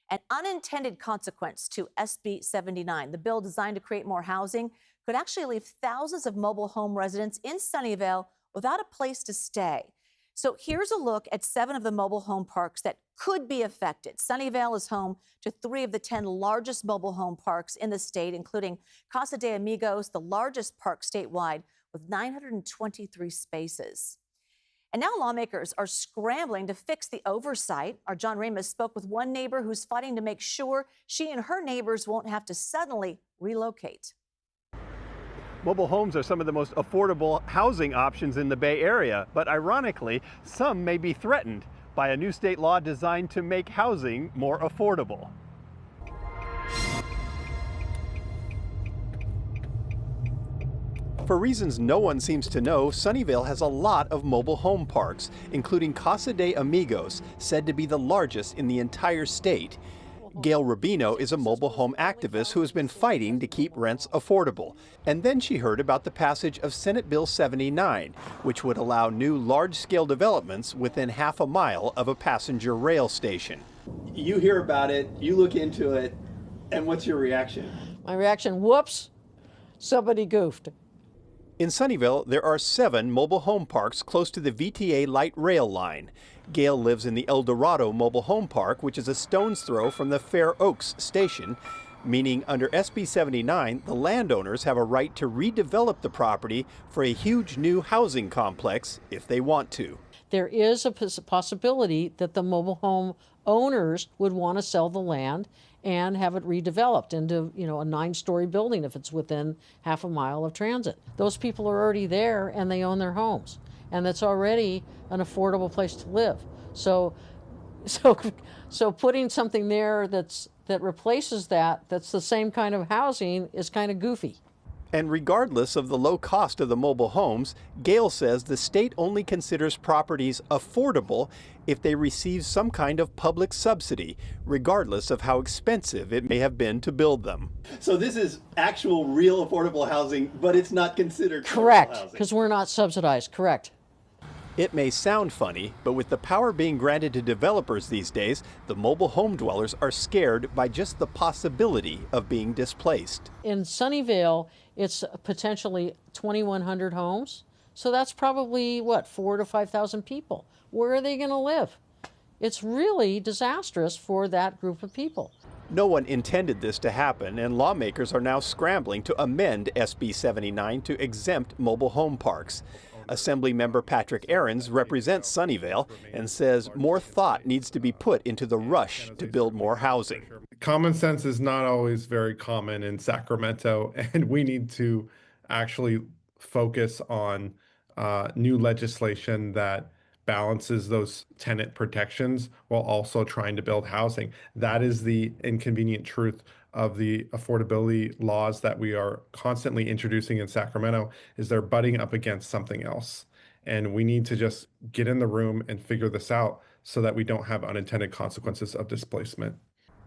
An unintended consequence to SB 79, the bill designed to create more housing, could actually leave thousands of mobile home residents in Sunnyvale without a place to stay. So here's a look at 7 of the mobile home parks that could be affected. Sunnyvale is home to 3 of the 10 largest mobile home parks in the state, including Casa de Amigos, the largest park statewide, with 923 spaces. And now lawmakers are scrambling to fix the oversight. Our John Ramos spoke with one neighbor who's fighting to make sure she and her neighbors won't have to suddenly relocate. Mobile homes are some of the most affordable housing options in the Bay Area, but ironically, some may be threatened by a new state law designed to make housing more affordable. For reasons no one seems to know, Sunnyvale has a lot of mobile home parks, including Casa de Amigos, said to be the largest in the entire state. Gail Rubino is a mobile home activist who has been fighting to keep rents affordable. And then she heard about the passage of Senate Bill 79, which would allow new large-scale developments within half a mile of a passenger rail station. You hear about it, you look into it, and what's your reaction? My reaction, whoops, somebody goofed. In Sunnyvale, there are 7 mobile home parks close to the VTA light rail line. Gail lives in the El Dorado Mobile Home Park, which is a stone's throw from the Fair Oaks station, meaning under SB 79, the landowners have a right to redevelop the property for a huge new housing complex if they want to. There is a possibility that the mobile home owners would want to sell the land and have it redeveloped into, a 9-story building if it's within half a mile of transit. Those people are already there and they own their homes, and that's already an affordable place to live. So putting something there that replaces that's the same kind of housing is kind of goofy. And regardless of the low cost of the mobile homes, Gail says the state only considers properties affordable if they receive some kind of public subsidy, regardless of how expensive it may have been to build them. So this is actual, real affordable housing, but it's not considered correct, because we're not subsidized, correct. It may sound funny, but with the power being granted to developers these days, the mobile home dwellers are scared by just the possibility of being displaced. In Sunnyvale, it's potentially 2,100 homes. So that's probably, 4,000 to 5,000 people. Where are they going to live? It's really disastrous for that group of people. No one intended this to happen, and lawmakers are now scrambling to amend SB 79 to exempt mobile home parks. Assemblymember Patrick Ahrens represents Sunnyvale and says more thought needs to be put into the rush to build more housing. Common sense is not always very common in Sacramento, and we need to actually focus on new legislation that balances those tenant protections while also trying to build housing. That is the inconvenient truth of the affordability laws that we are constantly introducing in Sacramento, is they're butting up against something else. And we need to just get in the room and figure this out so that we don't have unintended consequences of displacement.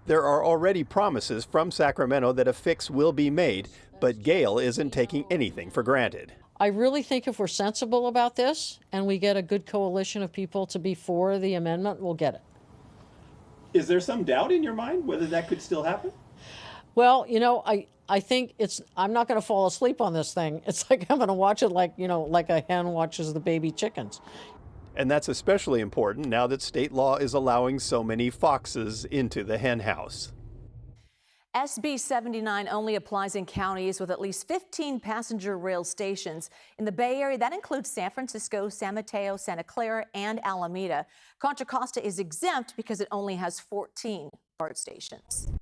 There are already promises from Sacramento that a fix will be made, but Gail isn't taking anything for granted. I really think if we're sensible about this and we get a good coalition of people to be for the amendment, we'll get it. Is there some doubt in your mind whether that could still happen? Well, I think I'm not going to fall asleep on this thing. It's like I'm going to watch it like a hen watches the baby chickens. And that's especially important now that state law is allowing so many foxes into the hen house. SB 79 only applies in counties with at least 15 passenger rail stations. In the Bay Area, that includes San Francisco, San Mateo, Santa Clara, and Alameda. Contra Costa is exempt because it only has 14 BART stations.